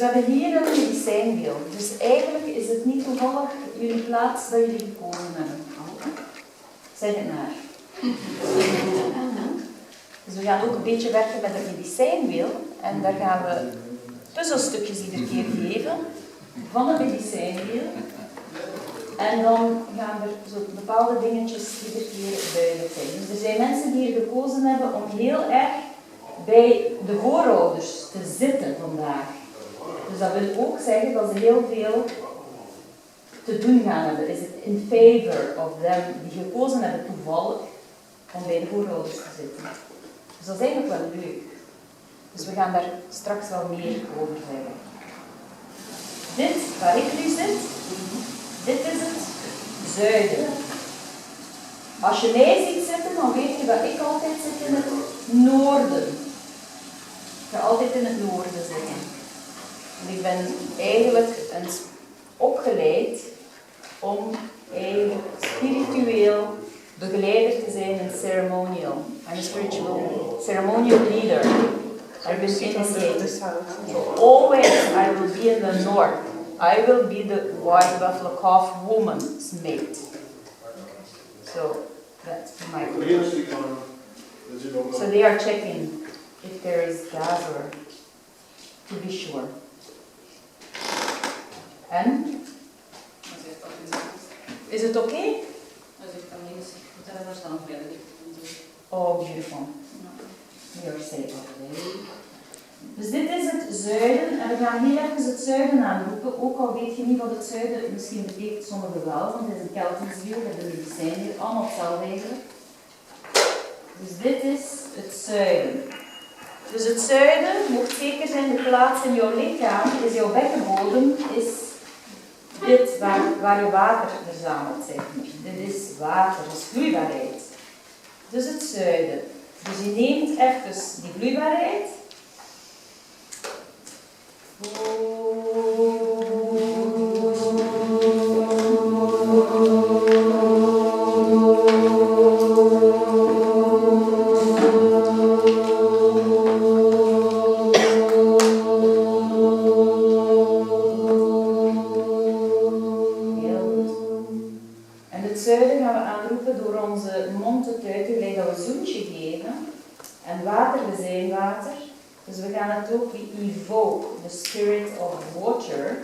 we hebben hier een medicijndeel. Dus eigenlijk is het niet toevallig jullie plaats dat jullie gekozen hebben. Zeg het naar. Dus we gaan ook een beetje werken met het medicijnwiel. En daar gaan we puzzelstukjes iedere keer geven van het medicijnwiel. En dan gaan er zo bepaalde dingetjes iedere keer duidelijk zijn. Dus er zijn mensen die er gekozen hebben om heel erg bij de voorouders te zitten vandaag. Dus dat wil ook zeggen dat ze heel veel te doen gaan hebben. Is het in favor of them die gekozen hebben toevallig om bij de voorouders te zitten. Dus dat is eigenlijk wel leuk. Dus we gaan daar straks wel meer over zeggen. Dit, waar ik nu zit, dit is het zuiden. Als je mij ziet zitten, dan weet je dat ik altijd zit in het noorden. Ik ga altijd in het noorden zitten. En ik ben eigenlijk opgeleid om eigenlijk spiritueel begeleider te zijn in ceremonial. I'm a spiritual ceremonial leader. I've been initiated. So always I will be in the north. I will be the white buffalo calf woman's mate. So that's my group. So they are checking if there is gas or to be sure. En? Is het oké? Oh, beautiful. You're safe. Dus dit is het zuiden en we gaan heel even het zuiden aanroepen, ook al weet je niet wat het zuiden misschien betekent, sommigen wel, want het is een Keltisch wiel, we hebben medicijn hier, allemaal hetzelfde eigenlijk. Dus dit is het zuiden. Dus het zuiden moet zeker zijn de plaats in jouw lichaam, is jouw bekkenbodem, is dit waar je water verzamelt, zeg maar. Dit is water, dat is vloeibaarheid. Dus het zuiden. Dus je neemt even die vloeibaarheid. Dus we gaan het ook evoke. The spirit of water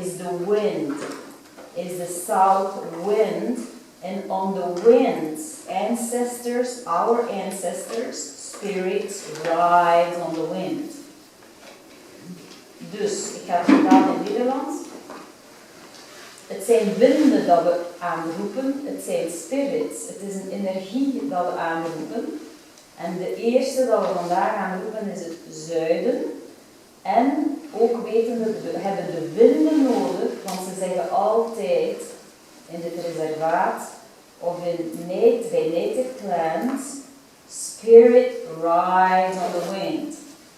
is the wind, is the south wind. And on the wind's ancestors, our ancestors, spirits ride on the wind. Dus, ik ga het vertalen in Nederlands. Het zijn winden dat we aanroepen, het zijn spirits, het is een energie dat we aanroepen. En de eerste dat we vandaag gaan roepen is het zuiden. En ook weten we hebben de winden nodig, want ze zeggen altijd in dit reservaat of bij native clans, spirit rides on the wind.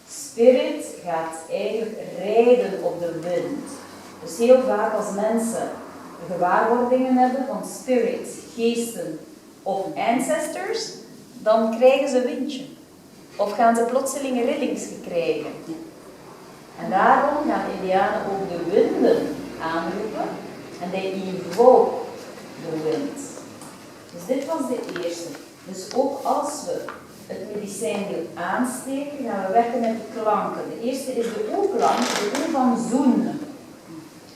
Spirit gaat eigenlijk rijden op de wind. Dus heel vaak als mensen gewaarwordingen hebben van spirits, geesten of ancestors, dan krijgen ze windje. Of gaan ze plotseling rillings krijgen. En daarom gaan Indianen ook de winden aanroepen. En they evoke the wind. Dus dit was de eerste. Dus ook als we het medicijnwiel aansteken, gaan we werken met de klanken. De eerste is de oe-klank, de oe van zoen.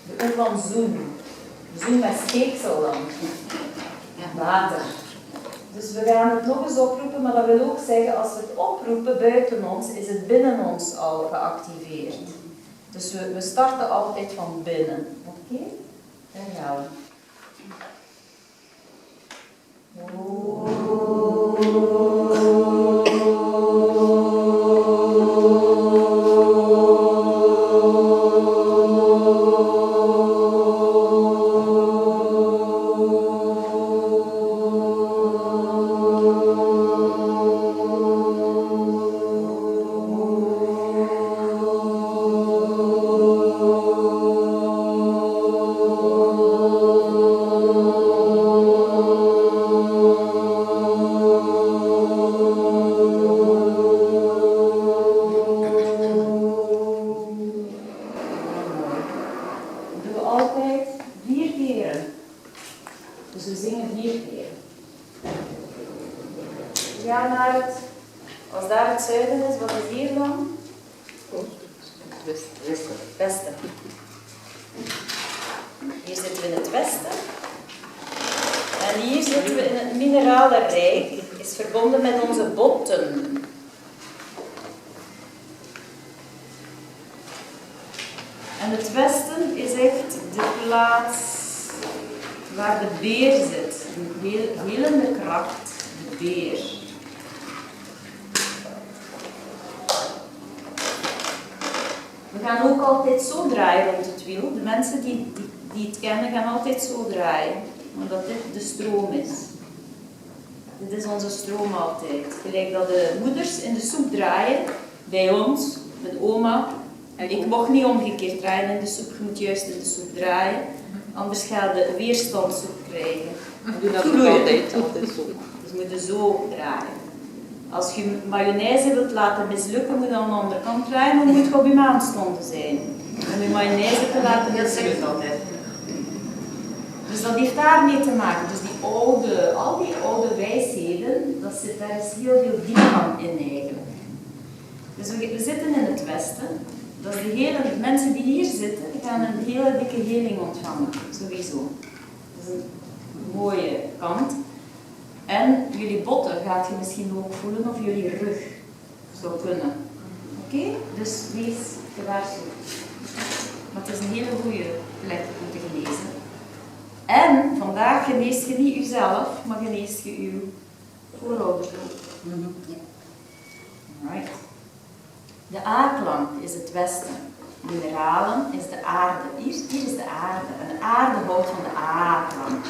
De oe van zoen. Zoen met speeksel dan. Water. Dus we gaan het nog eens oproepen, maar dat wil ook zeggen, als we het oproepen buiten ons, is het binnen ons al geactiveerd. Dus we starten altijd van binnen. Oké? Daar gaan we. Als daar het zuiden is, wat is hier dan? Het westen. Westen. Hier zitten we in het westen. En hier zitten we in het mineralenrijk. Is verbonden met onze botten. En het westen is echt de plaats waar de beer zit. Een helende kracht, de beer. We gaan ook altijd zo draaien rond het wiel. De mensen die het kennen gaan altijd zo draaien. Omdat dit de stroom is. Dit is onze stroom altijd. Gelijk dat de moeders in de soep draaien, bij ons, met oma. Ik mocht niet omgekeerd draaien in de soep, je moet juist in de soep draaien. Anders ga je weerstandssoep krijgen. We doen dat ook altijd zo. Dus we moeten zo draaien. Als je mayonaise wilt laten mislukken, moet je aan de andere kant draaien, dan moet je op je maanstonden zijn. Om je mayonaise te laten mislukken. Dus dat heeft daarmee te maken. Dus al die oude wijsheden, daar is heel veel diepgang in eigenlijk. Dus we zitten in het westen. Dat is de mensen die hier zitten, gaan een hele dikke heling ontvangen. Sowieso. Dat is een mooie kant. En jullie botten gaat je misschien ook voelen, of jullie rug zou kunnen. Oké? Dus wees gewaarschuwd. Maar het is een hele goede plek om te genezen. En vandaag geneest je niet jezelf, maar geneest je je voorouders ook. Alright. De A-klank is het westen. Mineralen is de aarde. Hier is de aarde. En de aarde houdt van de A-klank.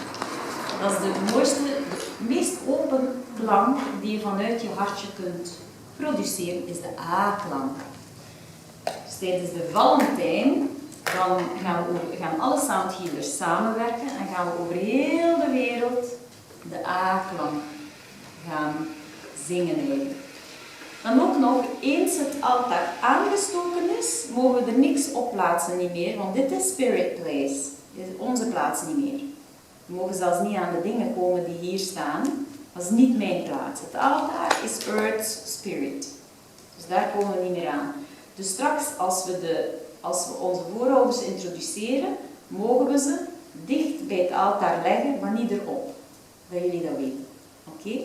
Dat is de mooiste, de meest open klank die je vanuit je hartje kunt produceren, is de A-klank. Dus tijdens de Valentijn dan gaan alle soundhealers samenwerken en gaan we over heel de wereld de A-klank gaan zingen eigenlijk. Dan ook nog, eens het altaar aangestoken is, mogen we er niks op plaatsen niet meer, want dit is spirit place. Dit is onze plaats niet meer. We mogen zelfs niet aan de dingen komen die hier staan. Dat is niet mijn plaats. Het altaar is Earth's spirit. Dus daar komen we niet meer aan. Dus straks, als we onze voorouders introduceren, mogen we ze dicht bij het altaar leggen, maar niet erop. Dat jullie dat weten. Oké?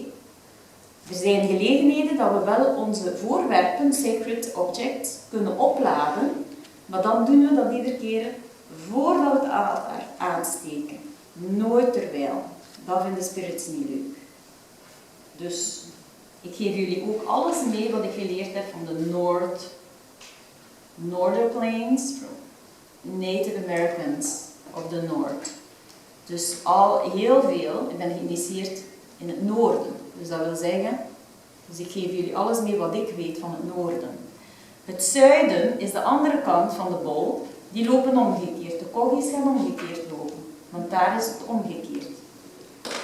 Er zijn gelegenheden dat we wel onze voorwerpen, sacred objects, kunnen opladen, maar dan doen we dat iedere keer voordat we het altaar aansteken. Nooit terwijl. Dat vinden de spirits niet leuk. Dus ik geef jullie ook alles mee wat ik geleerd heb van de Northern Plains, Native Americans of the North. Dus al heel veel, ik ben geïnitieerd in het noorden. Dus dat wil zeggen, dus ik geef jullie alles mee wat ik weet van het noorden. Het zuiden is de andere kant van de bol, die lopen omgekeerd. De koggies gaan omgekeerd lopen, want daar is het omgekeerd.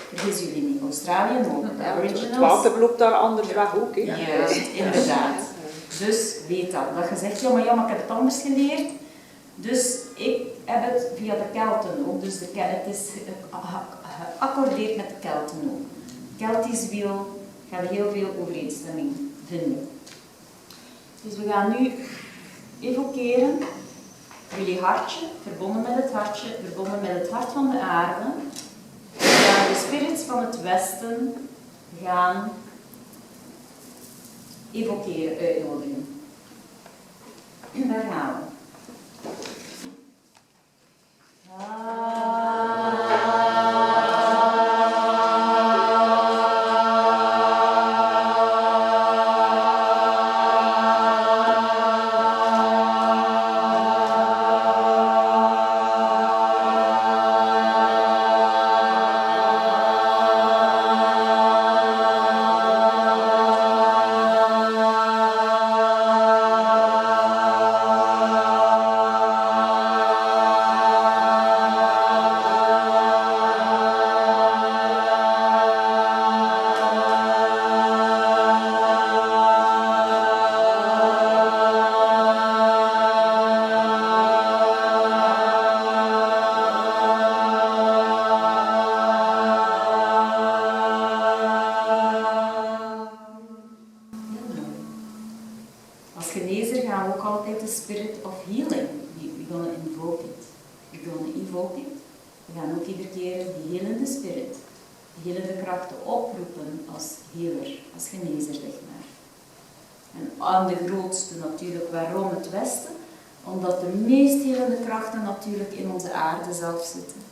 Vergis jullie niet, Australië ook, de Aboriginals. Het water loopt daar anders weg ook, hè? Juist, inderdaad. Dus weet dat je zegt, ja, maar ik heb het anders geleerd. Dus ik heb het via de Kelten ook, dus het is geaccordeerd met de Kelten ook. Keltisch wiel gaan we heel veel overeenstemming vinden. Dus we gaan nu evokeren jullie hartje, verbonden met het hartje, verbonden met het hart van de aarde. We gaan de spirits van het westen gaan evokeren, uitnodigen. Daar gaan we. Als genezer gaan we ook altijd de spirit of healing. We're gonna invoke it. We're gonna evoke it. We gaan ook iedere keer die helende spirit, die helende krachten oproepen als healer, als genezer, zeg maar. En aan de grootste natuurlijk, waarom het Westen? Omdat de meest helende krachten natuurlijk in onze aarde zelf zitten.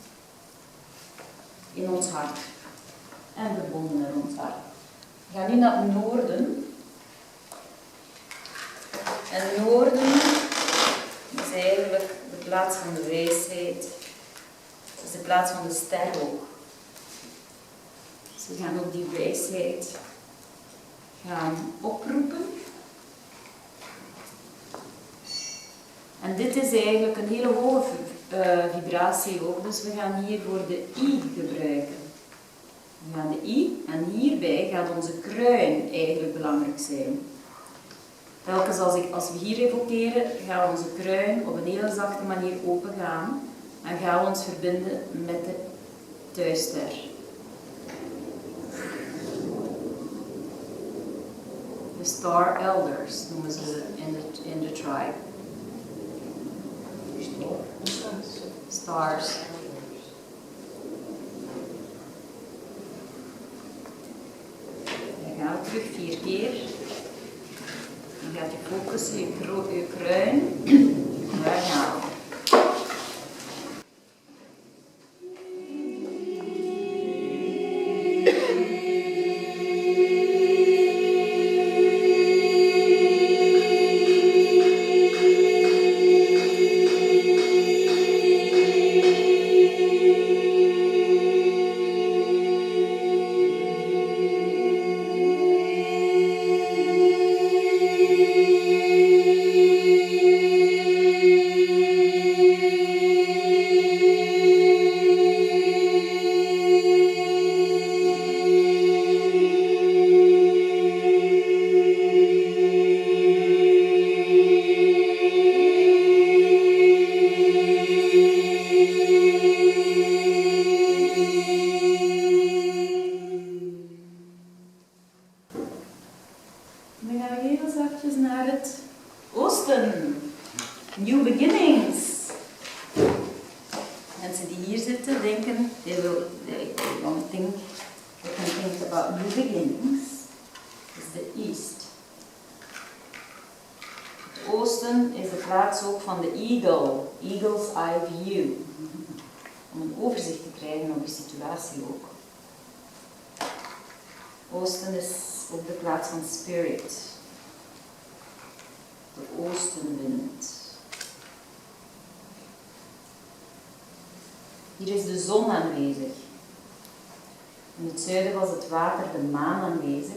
In ons hart. En verbonden met ons hart. We gaan nu naar het noorden. En noorden is eigenlijk de plaats van de wijsheid. Het is de plaats van de ster ook. Dus we gaan ook die wijsheid gaan oproepen. En dit is eigenlijk een hele hoge vibratie ook, dus we gaan hier voor de I gebruiken. We gaan de I en hierbij gaat onze kruin eigenlijk belangrijk zijn. Telkens als we hier evokeren, gaan onze kruin op een hele zachte manier open gaan en gaan we ons verbinden met de thuisster. De star elders noemen ze in de tribe. Stars. Dan gaan we terug 4 keer. Dan gaat je focussen, je kruin. Daar gaan we. Dan gaan we heel zachtjes naar het oosten. New beginnings. Mensen die hier zitten denken, they don't think, they can think about new beginnings. Is the east. Het oosten is de plaats ook van de eagle, eagle's eye view. Om een overzicht te krijgen op je situatie ook. Oosten is ook de plaats van spirit. De oostenwind. Hier is de zon aanwezig. In het zuiden was het water, de maan aanwezig.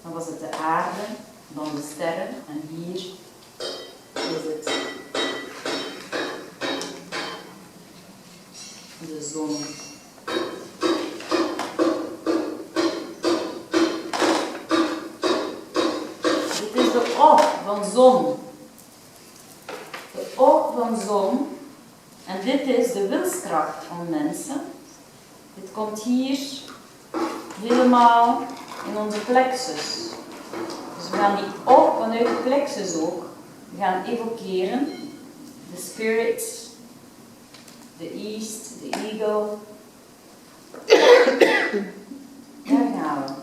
Dan was het de aarde, dan de sterren en hier is het de zon. Dit is de op van zon. De op van zon. En dit is de wilskracht van mensen. Dit komt hier helemaal in onze plexus. Dus we gaan die op vanuit de plexus ook. We gaan evokeren. De spirit, de east, de eagle. Daar gaan we.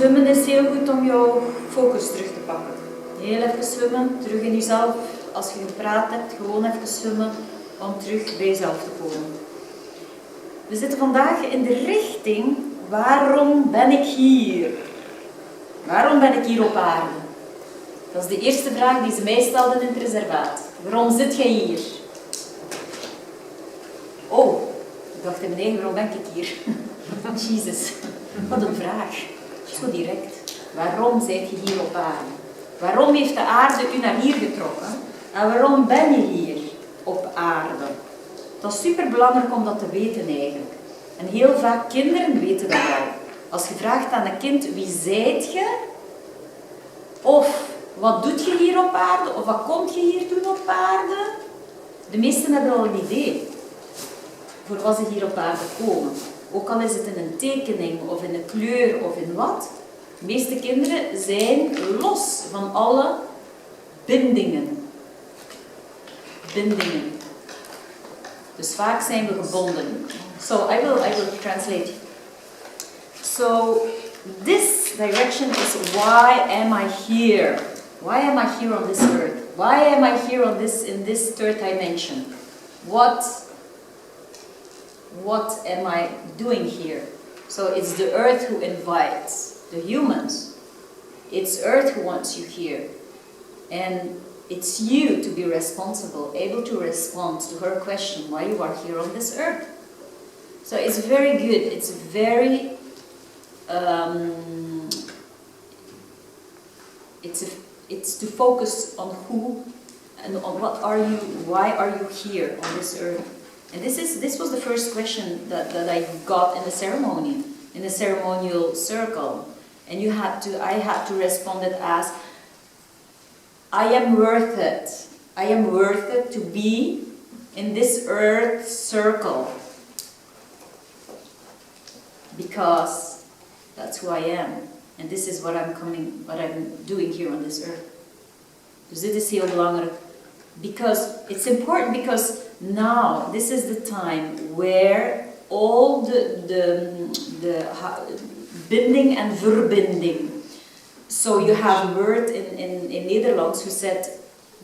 Zwemmen is heel goed om jouw focus terug te pakken. Heel even zwemmen, terug in jezelf. Als je gepraat hebt, gewoon even zwemmen om terug bij jezelf te komen. We zitten vandaag in de richting, waarom ben ik hier? Waarom ben ik hier op aarde? Dat is de eerste vraag die ze mij stelden in het reservaat. Waarom zit jij hier? Oh, ik dacht in mijn eigen, waarom ben ik hier? Jezus, wat een vraag. Zo direct. Waarom zijt je hier op aarde? Waarom heeft de aarde u naar hier getrokken? En waarom ben je hier op aarde? Dat is super belangrijk om dat te weten eigenlijk. En heel vaak kinderen weten dat wel. Als je vraagt aan een kind, wie zijt je? Of wat doet je hier op aarde? Of wat komt je hier doen op aarde? De meesten hebben al een idee voor wat ze hier op aarde komen. Ook al is het in een tekening of in een kleur of in wat. De meeste kinderen zijn los van alle bindingen. Bindingen. Dus vaak zijn we gebonden. So I will translate. So this direction is why am I here? Why am I here on this earth? Why am I here on in this third dimension? What am I doing here? So it's the earth who invites the humans. It's earth who wants you here. And it's you to be responsible, able to respond to her question, why you are here on this earth. So it's very good. It's very, it's to focus on who and on what are you, why are you here on this earth. And this was the first question that I got in the ceremony, in the ceremonial circle. And I had to respond it as, I am worth it. I am worth it to be in this earth circle. Because that's who I am. And this is what I'm doing here on this earth. Dus dit is heel belangrijk. Because it's important because now this is the time where all the binding and verbinding. So you have a word in Nederlands who said,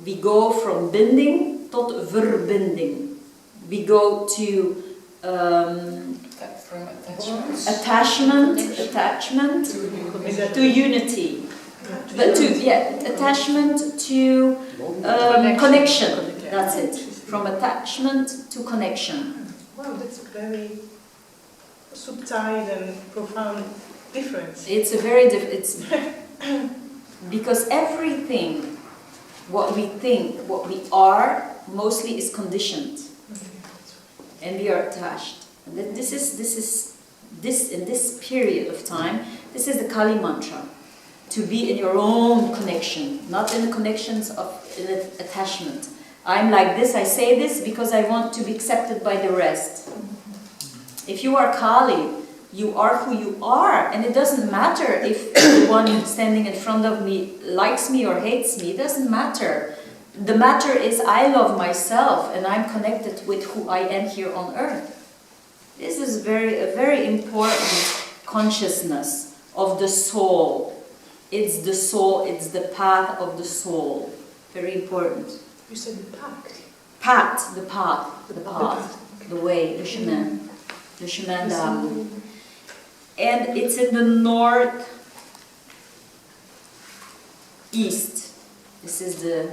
we go from binding tot verbinding. We go to attachment to unity. But attachment to connection. That's it. From attachment to connection. Wow, that's a very subtle and profound difference. It's a very it's because everything, what we think, what we are, mostly is conditioned, and we are attached. And this in this period of time, this is the Kali mantra. To be in your own connection, not in the connections of attachment. I'm like this, I say this because I want to be accepted by the rest. If you are Kali, you are who you are, and it doesn't matter if the one standing in front of me likes me or hates me, it doesn't matter. The matter is I love myself and I'm connected with who I am here on earth. This is a very important consciousness of the soul. It's the soul, it's the path of the soul. Very important. You said the path. The path, the way, le chemin d'amour. And it's in the northeast. This is the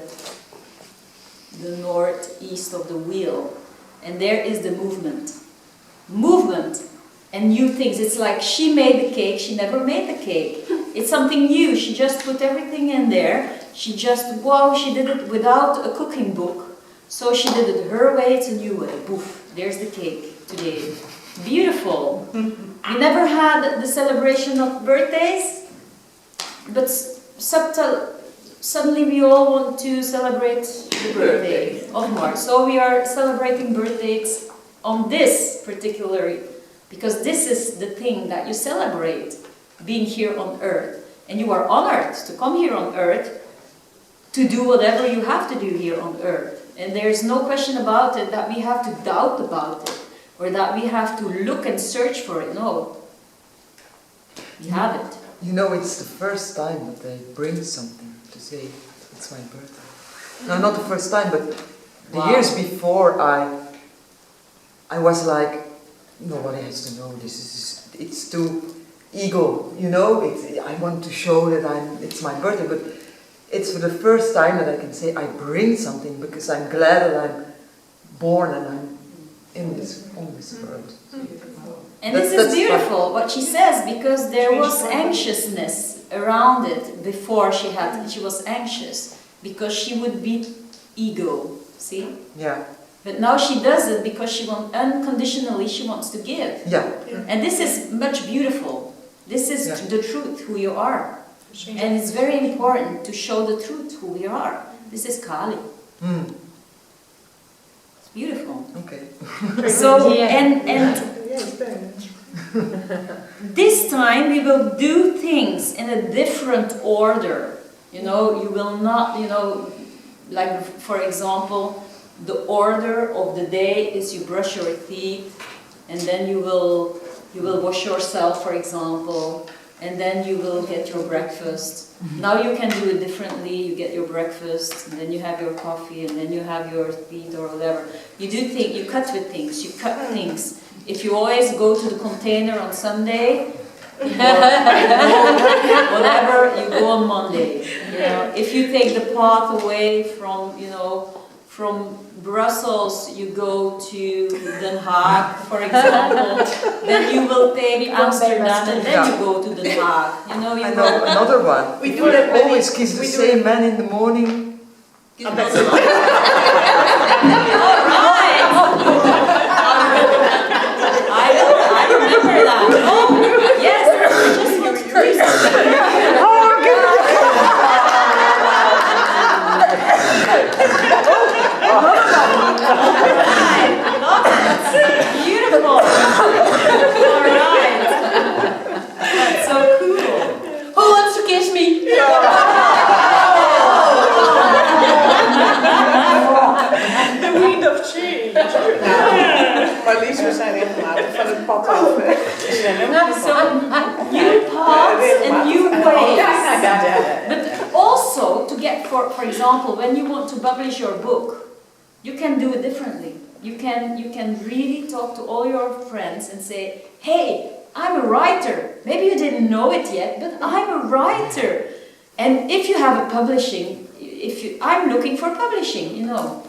northeast of the wheel. And there is the movement. Movement and new things. It's like she made the cake, she never made the cake. It's something new, she just put everything in there. She just, wow, she did it without a cooking book. So she did it her way, it's a new way. Poof, there's the cake today. Beautiful. We never had the celebration of birthdays, but suddenly we all want to celebrate the birthday of March. So we are celebrating birthdays on this particular, because this is the thing that you celebrate, being here on earth. And you are honored to come here on earth to do whatever you have to do here on earth. And there's no question about it that we have to doubt about it, or that we have to look and search for it. No. We have it. You know, it's the first time that they bring something to say, it's my birthday. No, not the first time, but the years before I was like, nobody has to know, it's too ego, you know, I want to show that it's my birthday, but it's for the first time that I can say I bring something, because I'm glad that I'm born and I'm on this world. And this is beautiful, what she says, because there was anxiousness around it before she was anxious, because she would be ego, see? Yeah. But now she does it because she wants, unconditionally, she wants to give. Yeah. And this is much beautiful. This is the truth, who you are. And it's very important to show the truth, who we are. This is Kali. It's beautiful. Okay. So, and this time we will do things in a different order. You know, you will not, you know, like for example, the order of the day is you brush your teeth, and then you will wash yourself, for example, and then you will get your breakfast. Now you can do it differently. You get your breakfast, and then you have your coffee, and then you have your teeth or whatever. You do things, you cut with things, you cut things. If you always go to the container on Sunday, or whatever, you go on Monday. You know, if you take the path away from, you know, from Brussels, you go to Den Haag, for example, then you will take Amsterdam, and then you go to Den Haag. You know, I know another one. We do that always kiss the same man in the morning. All right. I remember that. Oh, yes. I just want to do something. Beautiful. All right. That's so cool. Who wants to kiss me? The wind of change. Marlies, we zijn helemaal van het pad af. So, new paths and new ways. But also, to get, for example, when you want to publish your book, you can do it differently. You can really talk to all your friends and say, hey, I'm a writer. Maybe you didn't know it yet, but I'm a writer. And if you have a publishing, I'm looking for publishing, you know.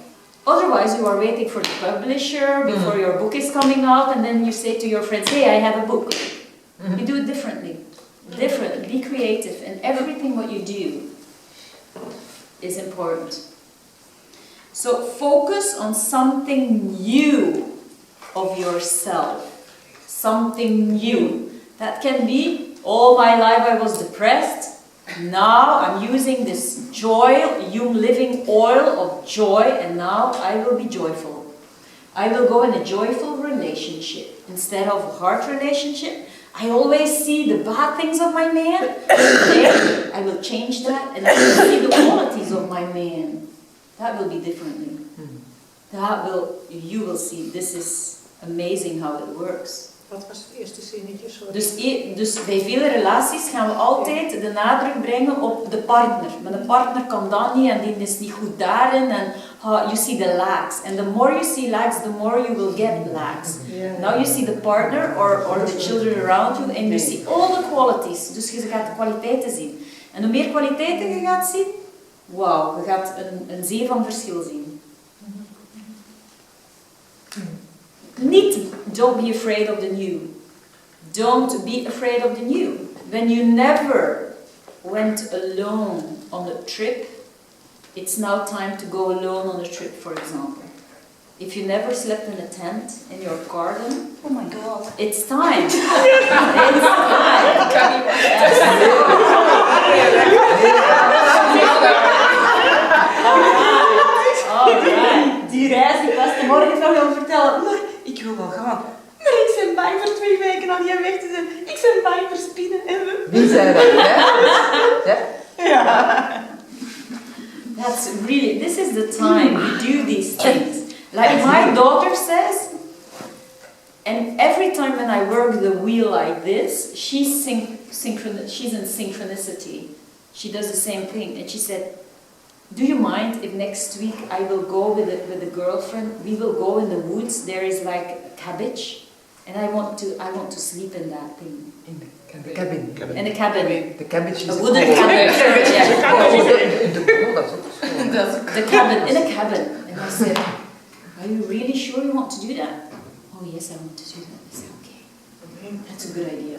Otherwise, you are waiting for the publisher before your book is coming out, and then you say to your friends, hey, I have a book. You do it differently. Be creative, and everything what you do is important. So focus on something new of yourself. Something new. That can be, all my life I was depressed. Now I'm using this joy, living oil of joy, and now I will be joyful. I will go in a joyful relationship instead of a hard relationship. I always see the bad things of my man. Today I will change that, and I will see the qualities of my man. That will be differently. You will see, this is amazing how it works. Wat was het eerste zinnetje? Sorry. Dus bij vele relaties gaan we altijd de nadruk brengen op de partner. Maar de partner kan dat niet en die is niet goed daarin. En you see the lacks. And the more you see lacks, the more you will get lacks. Yeah. Now you see the partner or the children around you and you see all the qualities. Dus je gaat de kwaliteiten zien. En hoe meer kwaliteiten je gaat zien, wauw, je gaat een zee van verschil zien. Niet, don't be afraid of the new. Don't be afraid of the new. When you never went alone on a trip, it's now time to go alone on a trip, for example. If you never slept in a tent in your garden, Oh my god. it's time. It's time. Alright. Die reis, ik was vanmorgen nog aan het vertellen, maar ik wil wel gaan. Maar ik ben bang voor 2 weken aan die weg te zijn. Ik ben bang voor spinnen. Wie zei dat? Ja? That's really, this is the time we do these things. Like my daughter says, and every time when I work the wheel like this, she's in synchronicity. She does the same thing. And she said, do you mind if next week I will go with a girlfriend, we will go in the woods, there is like a cabbage, and I want to sleep in that thing. In the cabin. In a cabin. The cabbage is A wooden cabin. Yeah. In the pool, that's ook zo. The cabin, in a cabin. And I said, are you really sure you want to do that? Oh yes, I want to do that. I said, okay, that's a good idea.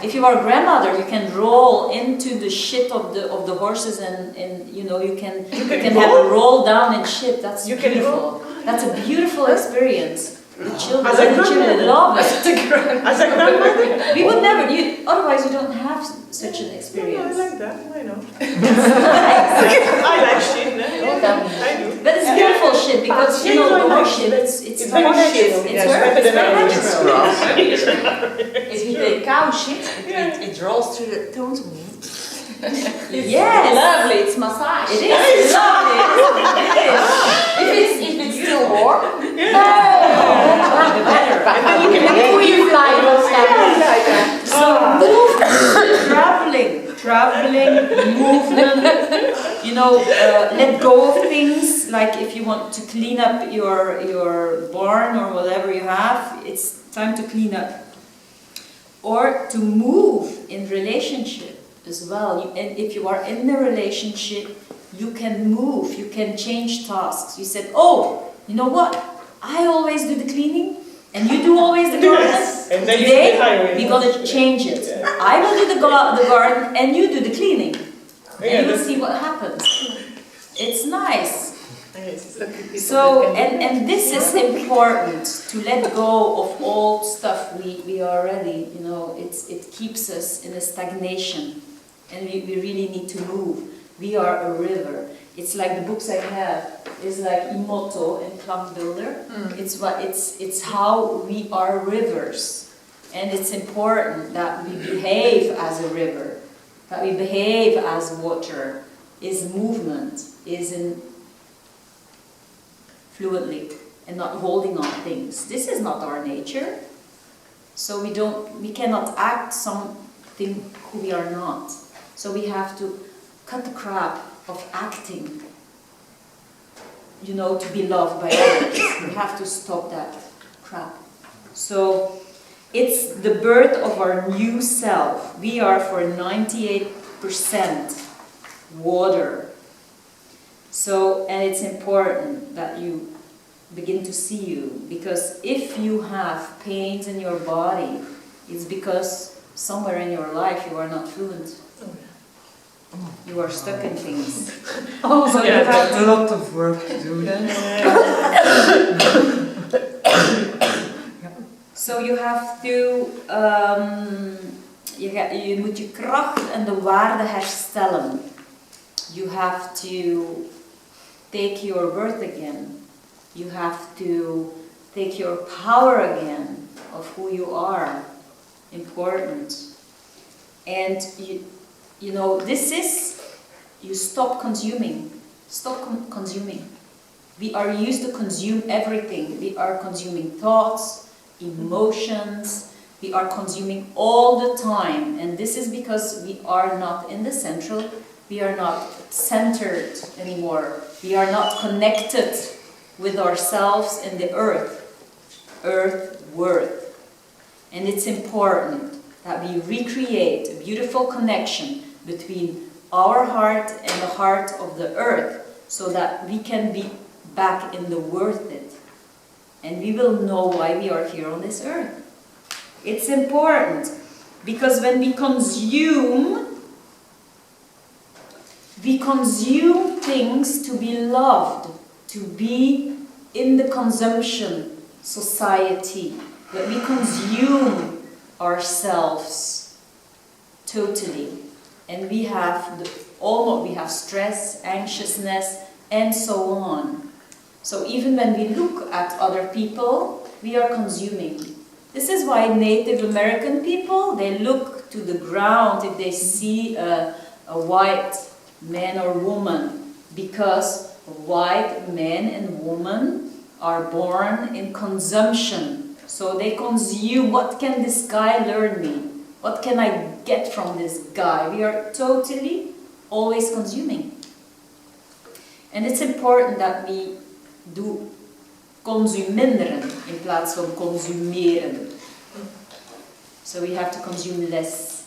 If you are a grandmother, you can roll into the shit of the horses, and you know you can have a roll down and shit. That's beautiful. That's a beautiful experience. The children love it. As a grandmother? We would never. Otherwise, you don't have such an experience. I like that. Why not? Nice. I like shit. No? I do. But it's beautiful shit because you know the shit. It's very not natural. It's Yes, very better than natural. If you take cow shit, it rolls through the tones. Yes. Lovely, it's massage. It is lovely. It is. If it's still warm, The better. And then you can So traveling, movement. You know, let go of things. Like if you want to clean up your barn or whatever you have, it's time to clean up. Or to move in relationship as well. And if you are in a relationship, you can move. You can change tasks. You said, oh, you know what? I always do the cleaning. And you do always the garden. Yes. And then Today, you hire we're going to change it. Yeah. I will do the garden and you do the cleaning. Yeah, And you will see what happens. It's nice. Yes. So, and this is important, to let go of old stuff we already, you know, it keeps us in a stagnation. And we really need to move. We are a river. It's like the books I have. Is like Motto and Klankbuilder. It's how we are rivers, and it's important that we behave as a river, that we behave as water, is movement, is in fluently and not holding on things. This is not our nature, so we cannot act something who we are not. So we have to cut the crap of acting. You know, to be loved by others. We have to stop that crap. So, it's the birth of our new self. We are for 98% water. So, and it's important that you begin to see you. Because if you have pains in your body, it's because somewhere in your life you are not fluent. You are stuck in things. Oh, so yeah, you have a lot of work to do then. So you have to, je moet je kracht en de waarde herstellen. You have to take your worth again. You have to take your power again of who you are. Important. And you know, this is, you stop consuming. Stop consuming. We are used to consume everything. We are consuming thoughts, emotions. We are consuming all the time. And this is because we are not in the central. We are not centered anymore. We are not connected with ourselves and the earth. Earth, worth. And it's important that we recreate a beautiful connection between our heart and the heart of the earth, so that we can be back in the worth it. And we will know why we are here on this earth. It's important because when we consume things to be loved, to be in the consumption society, that we consume ourselves totally, and we have we have stress, anxiousness, and so on. So even when we look at other people, we are consuming. This is why Native American people, they look to the ground if they see a white man or woman, because white men and women are born in consumption. So they consume, what can this guy learn me? What can I get from this guy? We are totally always consuming. And it's important that we do consuminderen in plaats van consumeren. So we have to consume less.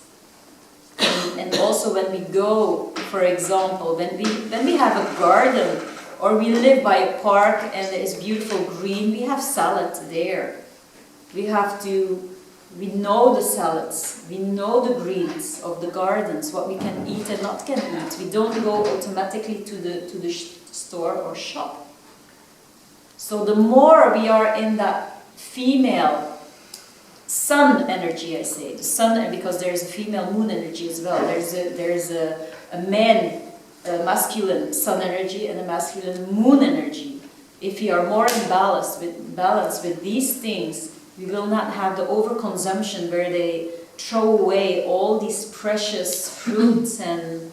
And also when we go, for example, when we have a garden or we live by a park and there is beautiful green, we have salad there. We know the salads, we know the greens of the gardens, what we can eat and not can eat. We don't go automatically to the store or shop. So the more we are in that female sun energy, I say, the sun, because there's a female moon energy as well. There's a man, a masculine sun energy and a masculine moon energy. If we are more in balance with these things, we will not have the overconsumption where they throw away all these precious fruits and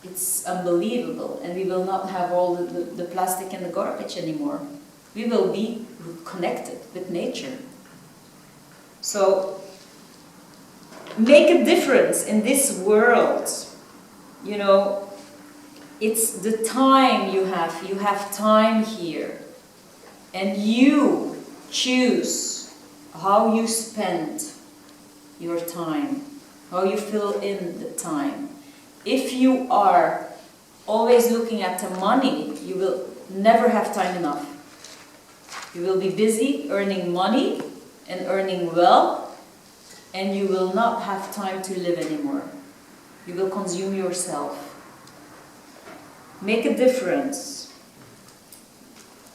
it's unbelievable. And we will not have all the plastic and the garbage anymore. We will be connected with nature. So, make a difference in this world. You know, it's the time you have. You have time here. And you choose how you spend your time, how you fill in the time. If you are always looking at the money, you will never have time enough. You will be busy earning money and earning wealth, and you will not have time to live anymore. You will consume yourself. Make a difference.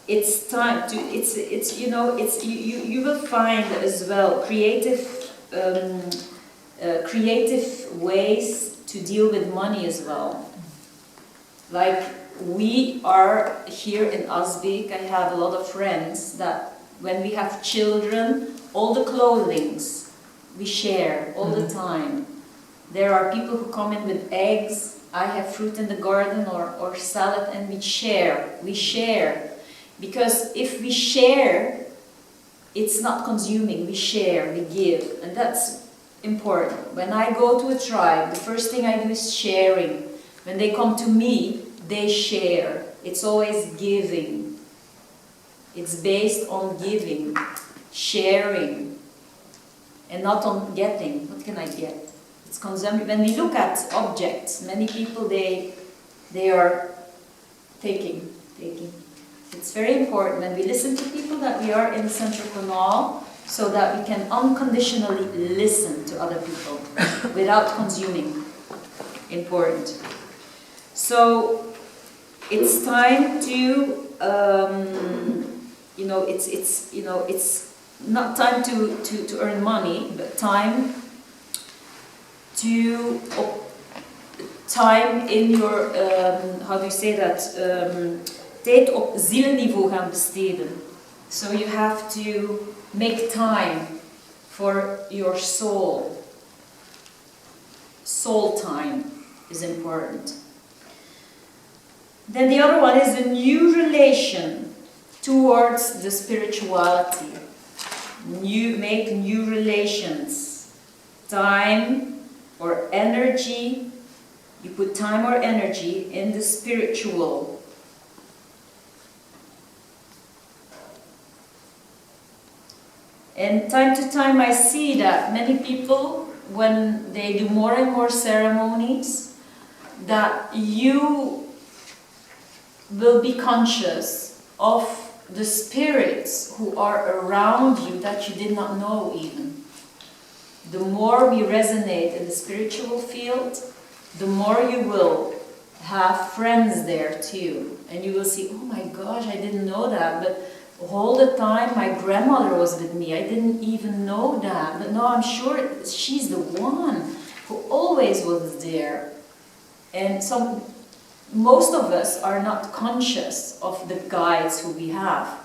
It's time to, you will find as well creative ways to deal with money as well. Like we are here in Asbeek, I have a lot of friends that when we have children, all the clothings we share all the time. There are people who come in with eggs. I have fruit in the garden or salad, and we share. We share. Because if we share, it's not consuming. We share, we give. And that's important. When I go to a tribe, the first thing I do is sharing. When they come to me, they share. It's always giving. It's based on giving, sharing, and not on getting. What can I get? It's consuming. When we look at objects, many people, they are taking. It's very important when we listen to people that we are in the central canal, so that we can unconditionally listen to other people without consuming. Important. So it's time to, it's not time to earn money, but time in your, how do you say that, tijd op zielenniveau gaan besteden. So you have to make time for your soul. Soul time is important. Then the other one is a new relation towards the spirituality. Make new relations. Time or energy. You put time or energy in the spiritual. And time to time I see that many people, when they do more and more ceremonies, that you will be conscious of the spirits who are around you that you did not know even. the more we resonate in the spiritual field, the more you will have friends there too. And you will see, oh my gosh, I didn't know that, but all the time my grandmother was with me. I didn't even know that, but now I'm sure she's the one who always was there. And most of us are not conscious of the guides who we have.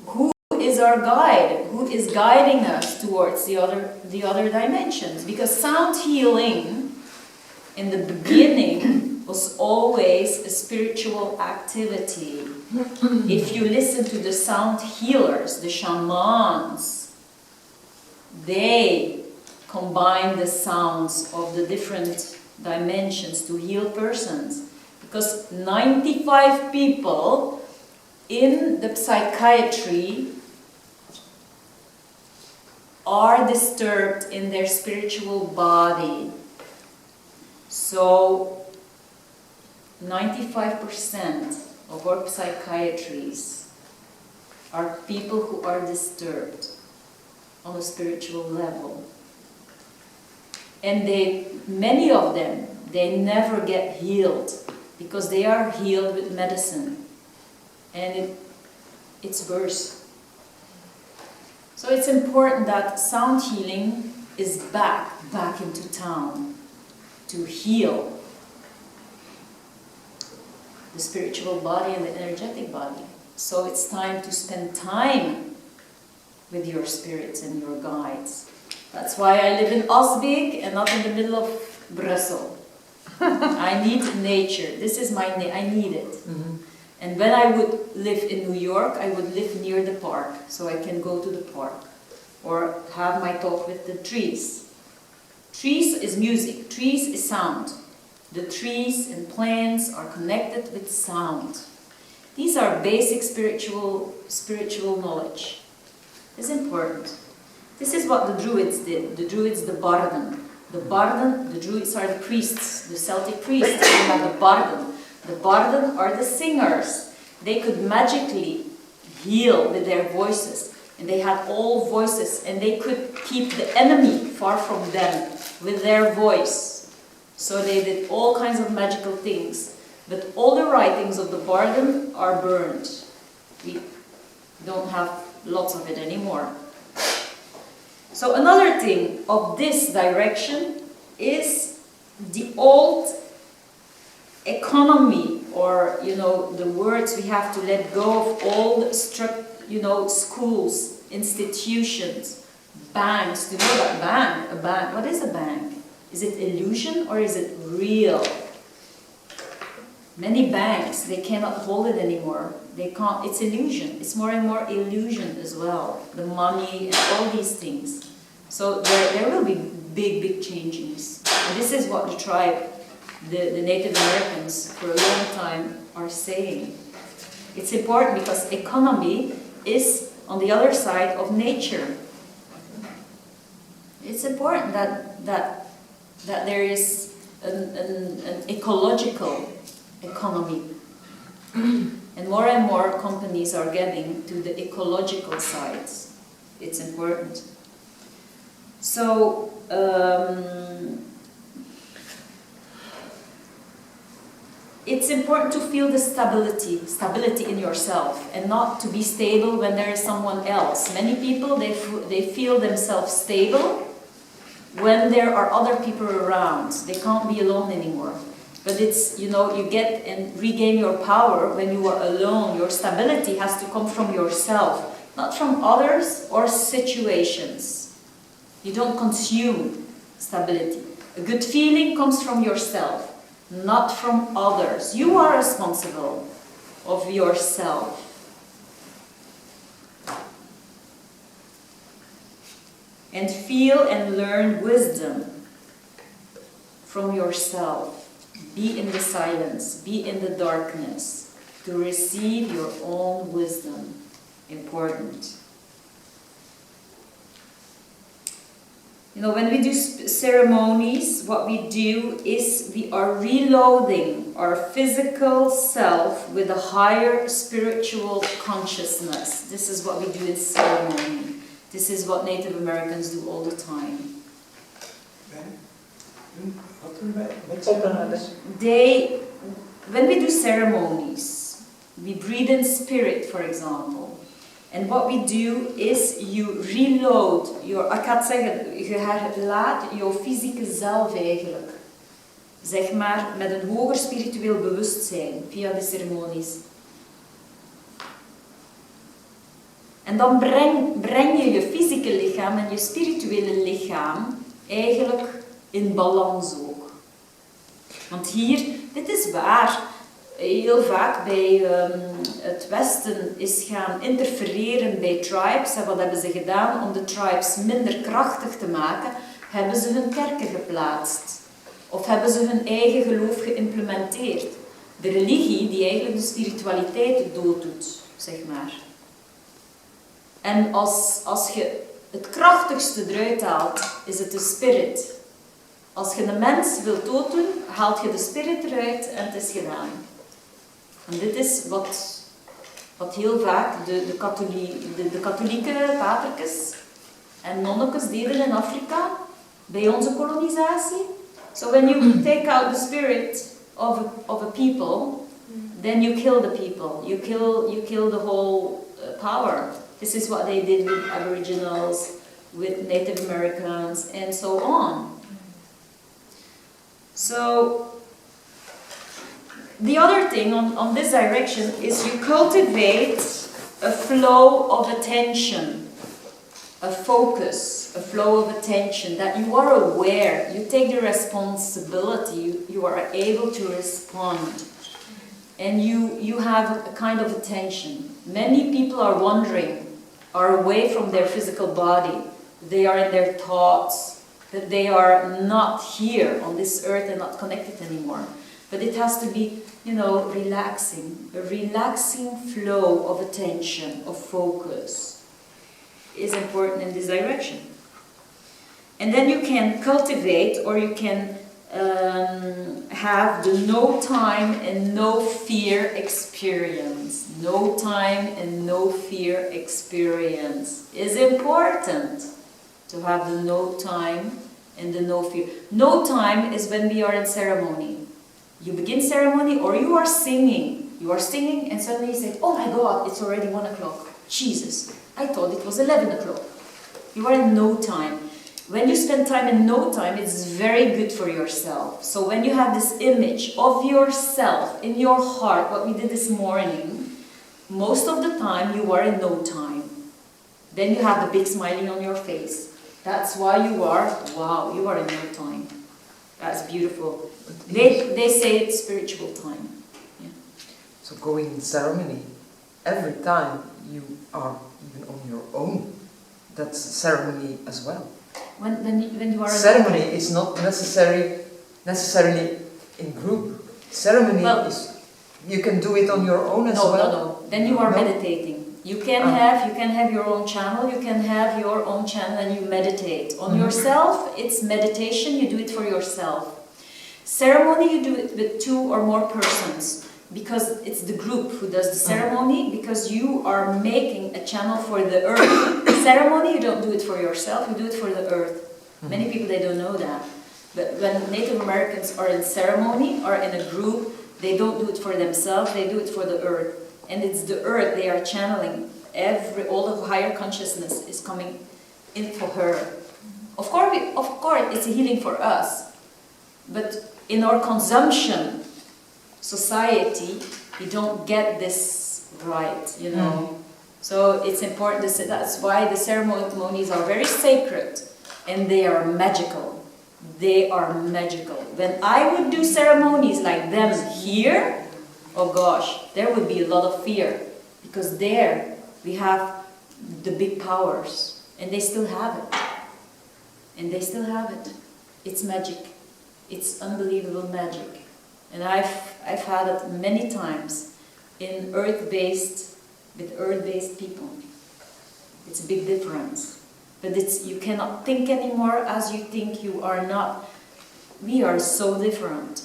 Who is our guide? Who is guiding us towards the other dimensions? Because sound healing in the beginning was always a spiritual activity. If you listen to the sound healers, the shamans, they combine the sounds of the different dimensions to heal persons. Because 95 people in the psychiatry are disturbed in their spiritual body. So 95% of our psychiatries are people who are disturbed on a spiritual level. And many of them, they never get healed because they are healed with medicine. And it's worse. So it's important that sound healing is back into town to heal the spiritual body and the energetic body. So it's time to spend time with your spirits and your guides. That's why I live in Osbeek and not in the middle of Brussels. I need nature. This is I need it. Mm-hmm. And when I would live in New York, I would live near the park, so I can go to the park or have my talk with the trees. Trees is music, trees is sound. The trees and plants are connected with sound. These are basic spiritual knowledge. It's important. This is what the Druids did. The Druids, the Barden. The Druids are the priests, the Celtic priests. They have the Barden. The Barden are the singers. They could magically heal with their voices. And they had all voices. And they could keep the enemy far from them with their voice. So they did all kinds of magical things. But all the writings of the Barden are burned. We don't have lots of it anymore. So another thing of this direction is the old economy, or the words we have to let go of old schools, institutions, banks. Do you know that bank? A bank. What is a bank? Is it illusion or is it real? Many banks, they cannot hold it anymore. They can't. It's illusion. It's more and more illusion as well. The money and all these things. So there will be big changes. And this is what the tribe, the Native Americans, for a long time are saying. It's important because economy is on the other side of nature. It's important that there is an ecological economy. And more companies are getting to the ecological sides. It's important. So, it's important to feel the stability in yourself, and not to be stable when there is someone else. Many people, they feel themselves stable when there are other people around. They can't be alone anymore. But it's, you get and regain your power when you are alone. Your stability has to come from yourself, not from others or situations. You don't consume stability. A good feeling comes from yourself, not from others. You are responsible of yourself. And feel and learn wisdom from yourself. Be in the silence, be in the darkness, to receive your own wisdom. Important. When we do ceremonies, what we do is we are reloading our physical self with a higher spiritual consciousness. This is what we do in ceremony. This is what Native Americans do all the time. Wat doen wij? Met Opnames. When we do ceremonies, we breathe in spirit, for example. And what we do is you reload ik ga het zeggen, je herlaat jouw fysieke zelf eigenlijk. Zeg maar met een hoger spiritueel bewustzijn via de ceremonies. En dan breng je je fysieke lichaam en je spirituele lichaam eigenlijk in balans ook. Want hier, dit is waar, heel vaak bij het Westen is gaan interfereren bij tribes. En wat hebben ze gedaan om de tribes minder krachtig te maken? Hebben ze hun kerken geplaatst. Of hebben ze hun eigen geloof geïmplementeerd. De religie die eigenlijk de spiritualiteit dooddoet, zeg maar. En als je het krachtigste eruit haalt, is het de spirit. Als je een mens wilt dooddoen, haalt je de spirit eruit en het is gedaan. En dit is wat heel vaak de katholieke patertjes en nonnekes deden in Afrika bij onze kolonisatie. So when you take out the spirit of a people, then you kill the people. You kill the whole power. This is what they did with Aboriginals, with Native Americans, and so on. So the other thing on this direction is you cultivate a flow of attention, a focus, a flow of attention, that you are aware, you take the responsibility, you are able to respond, and you have a kind of attention. Many people are wandering, are away from their physical body, they are in their thoughts, that they are not here on this earth and not connected anymore. But it has to be, relaxing. A relaxing flow of attention, of focus is important in this direction. And then you can cultivate, or you can have the no time and no fear experience. No time and no fear experience is important. To have the no time and the no fear. No time is when we are in ceremony. You begin ceremony or you are singing. You are singing and suddenly you say, oh my God, it's already 1 o'clock. Jesus, I thought it was 11 o'clock. You are in no time. When you spend time in no time, it's very good for yourself. So when you have this image of yourself in your heart, what we did this morning, most of the time you are in no time. Then you have the big smiling on your face. That's why you are in no time. That's beautiful. They say it's spiritual time. Yeah. So going in ceremony, every time you are even on your own, that's ceremony as well. When you are ceremony is not necessarily in group. Ceremony is, you can do it on your own as well. No. Then you are meditating. You can have your own channel. You can have your own channel and you meditate on yourself. It's meditation. You do it for yourself. Ceremony you do it with 2 or more persons because it's the group who does the ceremony because you are making a channel for the earth. Ceremony you don't do it for yourself. You do it for the earth. Many people they don't know that. But when Native Americans are in ceremony or in a group, they don't do it for themselves. They do it for the earth. And it's the earth they are channeling. All the higher consciousness is coming in for her. Of course, it's a healing for us. But in our consumption society, we don't get this right, So it's important to say that's why the ceremonies are very sacred and they are magical. They are magical. When I would do ceremonies like them here, oh gosh, there would be a lot of fear because there we have the big powers and they still have it. And they still have it. It's magic. It's unbelievable magic. And I've had it many times with earth-based people. It's a big difference. But you cannot think anymore as you think you are not. We are so different.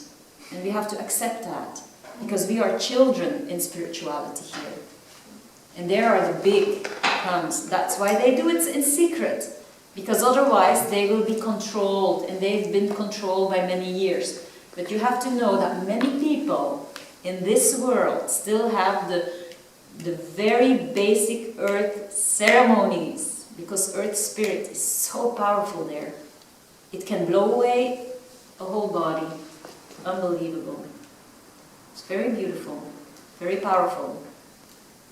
And we have to accept that. Because we are children in spirituality here. And there are the big ones. That's why they do it in secret. Because otherwise they will be controlled, and they've been controlled by many years. But you have to know that many people in this world still have the very basic earth ceremonies, because earth spirit is so powerful there. It can blow away a whole body. Unbelievable. It's very beautiful, very powerful.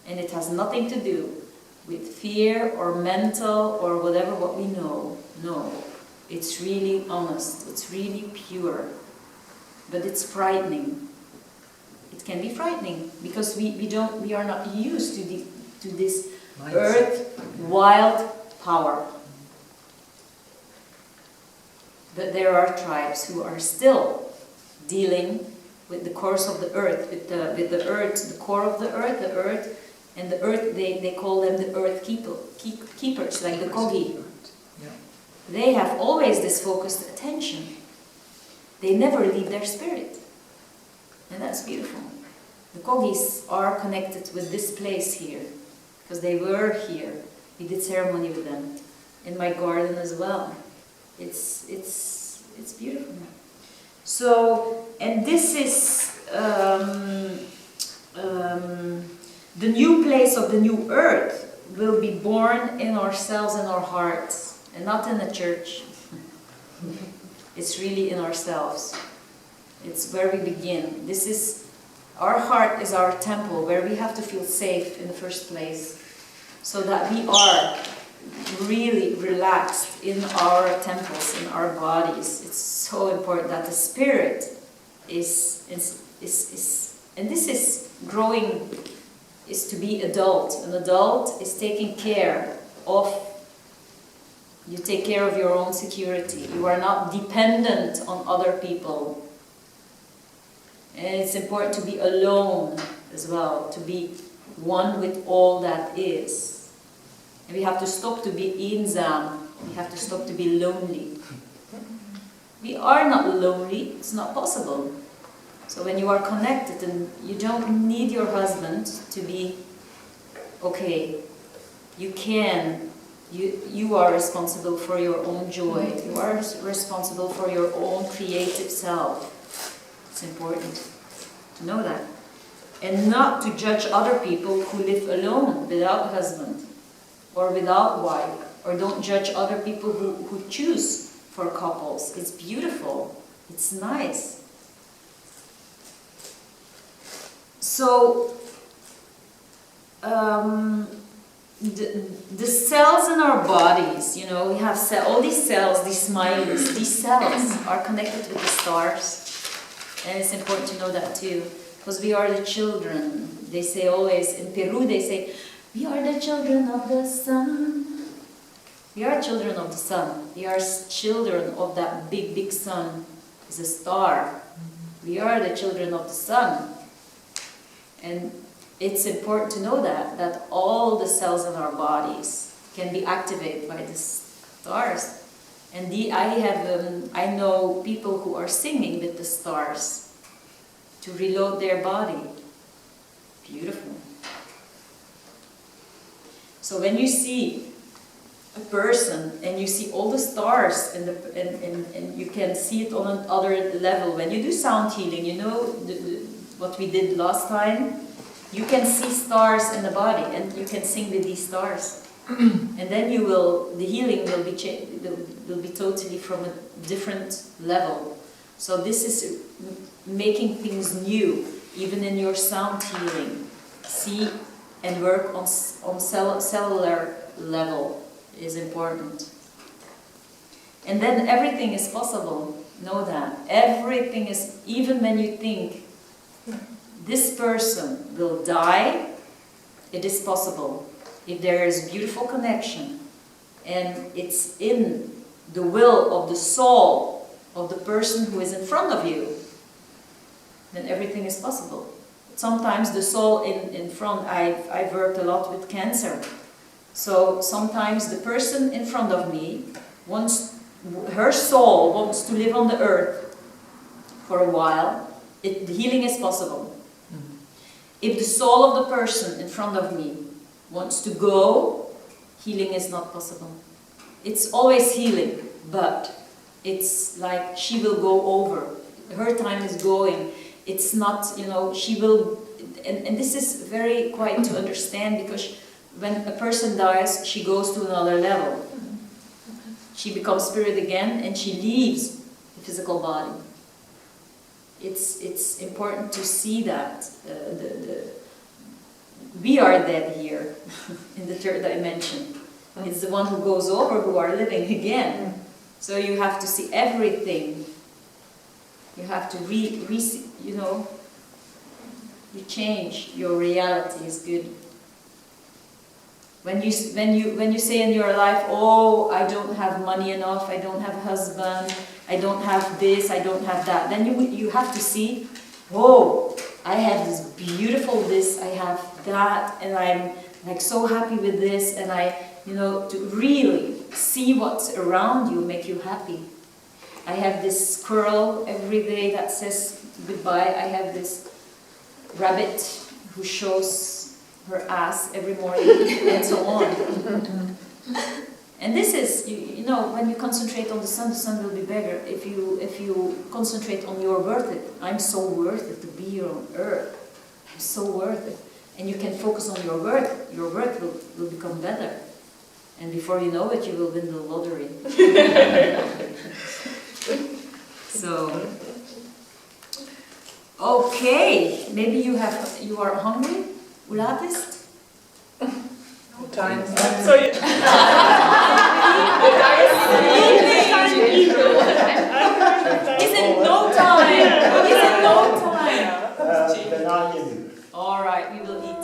And it has nothing to do with fear or mental or whatever what we know. No, it's really honest, it's really pure. But it's frightening. It can be frightening because we are not used to this earth wild power. But there are tribes who are still dealing with the course of the earth, with the earth, the core of the earth, and the earth, they call them the earth keepers, like the Kogi. Yeah. They have always this focused attention. They never leave their spirit. And that's beautiful. The Kogis are connected with this place here, because they were here. We did ceremony with them in my garden as well. It's beautiful. So, and this is the new place of the new earth will be born in ourselves and our hearts, and not in a church. It's really in ourselves. It's where we begin. This is, our heart is our temple, where we have to feel safe in the first place, so that we are really relaxed in our temples, in our bodies. It's so important that the spirit is and this is growing, is to be adult. An adult is taking care of, you take care of your own security. You are not dependent on other people. And it's important to be alone as well, to be one with all that is. And we have to stop to be eenzaam. We have to stop to be lonely. We are not lonely, it's not possible. So when you are connected, and you don't need your husband to be okay. You can. You are responsible for your own joy. You are responsible for your own creative self. It's important to know that. And not to judge other people who live alone without a husband or without wife. Or don't judge other people who choose for couples. It's beautiful. It's nice. So, the cells in our bodies, you know, we have all these cells, these smileys, these cells are connected with the stars. And it's important to know that too, because we are the children. They say always, in Peru they say, we are the children of the sun. We are children of the sun. We are children of that big, big sun. It's a star. We are the children of the sun. And it's important to know that all the cells in our bodies can be activated by the stars. And I know people who are singing with the stars to reload their body. Beautiful. So when you see a person and you see all the stars and you can see it on another level, when you do sound healing, you know what we did last time, you can see stars in the body and you can sing with these stars. And then the healing will be totally from a different level. So this is making things new, even in your sound healing. See and work on cellular level is important. And then everything is possible. Know that. Everything is, even when you think this person will die, it is possible. If there is beautiful connection and it's in the will of the soul of the person who is in front of you, then everything is possible. Sometimes the soul in front, I've worked a lot with cancer. So sometimes the person in front of me her soul wants to live on the earth for a while. The healing is possible. If the soul of the person in front of me wants to go, healing is not possible. It's always healing, but it's like she will go over. Her time is going. It's not, she will, and this is very quite to understand, because when a person dies, she goes to another level. She becomes spirit again, and she leaves the physical body. It's important to see that. We are dead here, in the third dimension. It's the one who goes over who are living again. So you have to see everything. You have to you change. Your reality is good. When you say in your life, oh, I don't have money enough, I don't have a husband, I don't have this, I don't have that, then you have to see, oh, I have this beautiful this, I have that, and I'm like so happy with this, and to really see what's around you, make you happy. I have this squirrel every day that says goodbye. I have this rabbit who shows her ass every morning, and so on. And this is, when you concentrate on the sun will be better. If you concentrate on your worth it, I'm so worth it to be here on earth. I'm so worth it. And you can focus on your worth will become better. And before you know it, you will win the lottery. So, okay, maybe you are hungry. Hoe laat is het? Time. So you... Is it no time? Is it no time? Bijna 1 uur. All right, we will eat.